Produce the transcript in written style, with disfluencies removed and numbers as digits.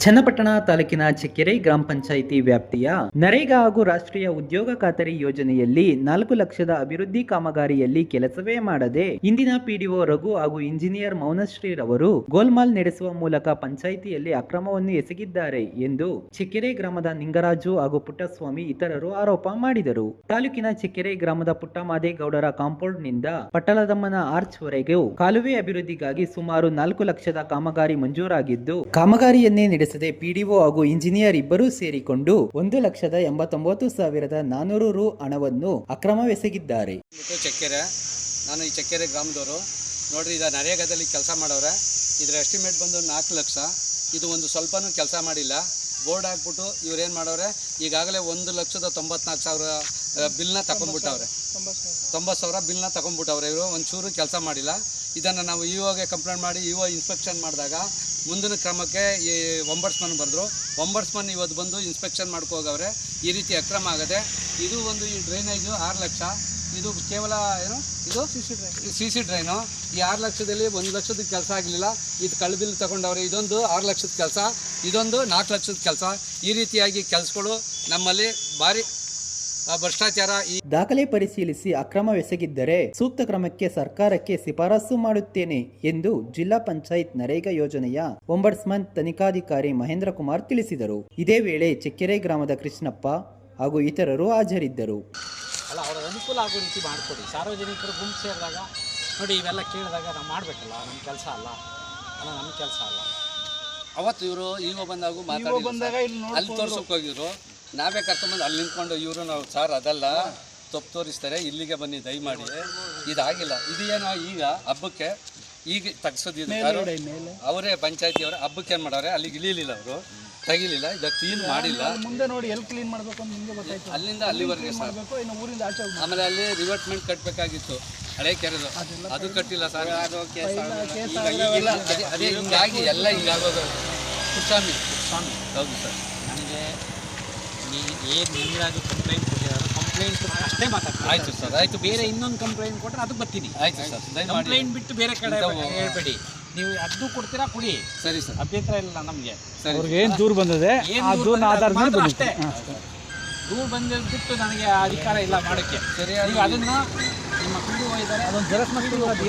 ಚನ್ನಪಟ್ಟಣ ತಾಲೂಕಿನ ಚೆಕ್ಕೆರೆ ಗ್ರಾಮ ಪಂಚಾಯಿತಿ ವ್ಯಾಪ್ತಿಯ ನರೇಗಾ ಹಾಗೂ ರಾಷ್ಟ್ರೀಯ ಉದ್ಯೋಗ ಖಾತರಿ ಯೋಜನೆಯಲ್ಲಿ 4 ಲಕ್ಷದ ಅಭಿವೃದ್ಧಿ ಕಾಮಗಾರಿಯಲ್ಲಿ ಕೆಲಸವೇ ಮಾಡದೆ ಇಂದಿನ ಪಿಡಿಒ ರಘು ಹಾಗೂ ಇಂಜಿನಿಯರ್ ಮೌನಶ್ರೀ ರವರು ಗೋಲ್ಮಾಲ್ ನಡೆಸುವ ಮೂಲಕ ಪಂಚಾಯಿತಿಯಲ್ಲಿ ಅಕ್ರಮವನ್ನು ಎಸಗಿದ್ದಾರೆ ಎಂದು ಚೆಕ್ಕೆರೆ ಗ್ರಾಮದ ನಿಂಗರಾಜು ಹಾಗೂ ಪುಟ್ಟಸ್ವಾಮಿ ಇತರರು ಆರೋಪ ಮಾಡಿದರು. ತಾಲೂಕಿನ ಚೆಕ್ಕೆರೆ ಗ್ರಾಮದ ಪುಟ್ಟಮಾದೇಗೌಡರ ಕಾಂಪೌಂಡ್ ನಿಂದ ಪಟ್ಟಲದಮ್ಮನ ಆರ್ಚ್ ವರೆಗೂ ಕಾಲುವೆ ಅಭಿವೃದ್ಧಿಗಾಗಿ ಸುಮಾರು 4 ಲಕ್ಷದ ಕಾಮಗಾರಿ ಮಂಜೂರಾಗಿದ್ದು ಕಾಮಗಾರಿಯನ್ನೇ ನಡೆಸದೆ ಪಿಡಿಒ ಹಾಗೂ ಇಂಜಿನಿಯರ್ ಇಬ್ಬರೂ ಸೇರಿಕೊಂಡು 1,89,400 ರು ಹಣವನ್ನು ಅಕ್ರಮವೆಸಗಿದ್ದಾರೆ. ಚೆಕ್ಕೆರೆ ನಾನು ಈ ಚೆಕ್ಕೆರೆ ಗ್ರಾಮದವರು ನೋಡ್ರಿ, ಇದು ನರೇಗಾದಲ್ಲಿ ಕೆಲಸ ಮಾಡವ್ರೆ. ಇದರ ಎಸ್ಟಿಮೇಟ್ ಬಂದು 4 ಲಕ್ಷ. ಇದು ಒಂದು ಸ್ವಲ್ಪನೂ ಕೆಲಸ ಮಾಡಿಲ್ಲ. ಬೋರ್ಡ್ ಹಾಕ್ಬಿಟ್ಟು ಇವ್ರೇನು ಮಾಡವ್ರೆ, ಈಗಾಗಲೇ 1,94,000 ಬಿಲ್ನ ತಗೊಂಡ್ಬಿಟ್ಟವ್ರೆ. 90,000 ಬಿಲ್ನ ತಗೊಂಡ್ಬಿಟ್ಟವ್ರೆ. ಇವರು ಒಂಚೂರು ಕೆಲಸ ಮಾಡಿಲ್ಲ. ಇದನ್ನು ನಾವು ಇಒಗೆ ಕಂಪ್ಲೇಂಟ್ ಮಾಡಿ ಇಒ ಇನ್ಸ್ಪೆಕ್ಷನ್ ಮಾಡಿದಾಗ ಮುಂದಿನ ಕ್ರಮಕ್ಕೆ ಈ ಒಂಬರ್ಸ್ಮನ್ ಬರೆದ್ರು. ಒಂಬರ್ಸ್ಮನ್ ಇವತ್ತು ಬಂದು ಇನ್ಸ್ಪೆಕ್ಷನ್ ಮಾಡ್ಕೋಗವ್ರೆ. ಈ ರೀತಿ ಅಕ್ರಮ ಆಗದೆ. ಇದು ಒಂದು ಈ ಡ್ರೈನೇಜು 6 ಲಕ್ಷ. ಇದು ಕೇವಲ ಏನು, ಇದು ಸಿ ಸಿ ಡ್ರೈನು. ಈ 6 ಲಕ್ಷದಲ್ಲಿ 1 ಲಕ್ಷದ ಕೆಲಸ ಆಗಲಿಲ್ಲ. ಇದು ಕಳ್ಬಿಲ್ ತಗೊಂಡವ್ರೆ. ಇದೊಂದು 6 ಲಕ್ಷದ ಕೆಲಸ, ಇದೊಂದು 4 ಲಕ್ಷದ ಕೆಲಸ. ಈ ರೀತಿಯಾಗಿ ಕೆಲಸಗಳು ನಮ್ಮಲ್ಲಿ ಭಾರಿ ಭ್ರಷ್ಟಾಚಾರ. ದಾಖಲೆ ಪರಿಶೀಲಿಸಿ ಅಕ್ರಮವೆಸಗಿದ್ದರೆ ಸೂಕ್ತ ಕ್ರಮಕ್ಕೆ ಸರ್ಕಾರಕ್ಕೆ ಶಿಫಾರಸು ಮಾಡುತ್ತೇನೆ ಎಂದು ಜಿಲ್ಲಾ ಪಂಚಾಯತ್ ನರೇಗಾ ಯೋಜನೆಯ ಒಂಬಡ್ಸ್ಮನ್ ತನಿಖಾಧಿಕಾರಿ ಮಹೇಂದ್ರ ಕುಮಾರ್ ತಿಳಿಸಿದರು. ಇದೇ ವೇಳೆ ಚೆಕ್ಕೆರೆ ಗ್ರಾಮದ ಕೃಷ್ಣಪ್ಪ ಹಾಗೂ ಇತರರು ಹಾಜರಿದ್ದರು. ಅಲ್ಲ, ಅವರ ಅನುಕೂಲ ಆಗೋ ರೀತಿ ಮಾಡಿಕೊಡಿ. ಸಾರ್ವಜನಿಕರು ಗುಂಪು ಸೇರಿದಾಗ ನೋಡಿ, ಇವೆಲ್ಲ ಕೇಳಿದಾಗ ನಾವು ಮಾಡಬೇಕಲ್ಲ. ನಮ್ಮ ಕೆಲಸ ಅಲ್ಲ, ನಮ್ಮ ಕೆಲಸ ಅಲ್ಲ. ಅವತ್ತು ಇವರು ಈಗ ಬಂದಾಗ ಅಲ್ಲಿ ತೋರ್ಸೋಕೆ ಹೋಗಿದ್ರು. ನಾವೇ ಕರ್ಕೊಂಡ್ಬಂದು ಅಲ್ಲಿ ನಿಂತ್ಕೊಂಡು ಇವರು ನಾವು ಸಾರ್ ಅದೆಲ್ಲ ತಪ್ಪು ತೋರಿಸ್ತಾರೆ, ಇಲ್ಲಿಗೆ ಬನ್ನಿ ದಯಮಾಡಿ. ಇದಾಗಿಲ್ಲ. ಇದೇನೋ ಈಗ ಹಬ್ಬಕ್ಕೆ ಈಗ ತಗ್ಸೋದಿದ್ದು ಅವರೇ ಪಂಚಾಯತಿಯವರು. ಹಬ್ಬಕ್ಕೆ ಏನು ಮಾಡೋರೆ, ಅಲ್ಲಿಗೆ ಇಳಿಲಿಲ್ಲ, ಅವರು ತೆಗಿಲಿಲ್ಲ, ಇದಕ್ಕೆ ಕ್ಲೀನ್ ಮಾಡಿಲ್ಲ. ಮುಂದೆ ನೋಡಿ ಎಲ್ಲಿ ಕ್ಲೀನ್ ಮಾಡಬೇಕು ಅಂತ ನಿಮಗೆ ಗೊತ್ತಾಯ್ತು. ಅಲ್ಲಿಂದ ಅಲ್ಲಿವರೆಗೆ ಸರ್. ಊರಿಂದ ಆಚೆ ಆಮೇಲೆ ಅಲ್ಲಿ ರಿವರ್ಟ್ಮೆಂಟ್ ಕಟ್ಟಬೇಕಾಗಿತ್ತು, ಹಳೆ ಕೆರೆದು, ಅದು ಕಟ್ಟಿಲ್ಲ ಸರ್. ಅದೇ ಹಿಂಗಾಗಿ ಎಲ್ಲ ಹಿಂಗಾಗೋದು. ಸ್ವಾಮಿ ಹೌದು ಸರ್. ನನಗೆ ಏನು ನಿಂಗರಾಜು ಕಂಪ್ಲೇಂಟ್ ಕೊಟ್ಟಿದ್ದಾರೆ, ಕಂಪ್ಲೇಂಟ್ ಅಷ್ಟೇ ಮಾತಾಡ್ತೀನಿ. ಆಯ್ತು ಸರ್, ಆಯ್ತು. ಬೇರೆ ಇನ್ನೊಂದು ಕಂಪ್ಲೇಂಟ್ ಕೊಟ್ಟರೆ ಅದಕ್ಕೆ ಬರ್ತೀನಿ. ಆಯ್ತು ಸರ್. ಕಂಪ್ಲೇಂಟ್ ಬಿಟ್ಟು ಬೇರೆ ಕಡೆ ಹೇಳ್ಬೇಡಿ. ನೀವು ಅದನ್ನು ಕೊಡ್ತೀರಾ, ಕೊಡಿ. ಸರಿ ಸರ್, ಅಭ್ಯಂತರ ಇಲ್ಲ ನಮಗೆ. ಅವ್ರಿಗೆ ಏನು ದೂರ ಬಂದಿದೆ ಅಷ್ಟೇ. ದೂರ ಬಂದಿದ್ದು ನನಗೆ ಅಧಿಕಾರ ಇಲ್ಲ ಮಾಡೋಕ್ಕೆ. ಸರಿ, ಅದನ್ನು ನಿಮ್ಮ ಪಿಡಿಒ ಇದ್ದಾರೆ, ಅದೊಂದು ಜೆರಾಕ್ಸ್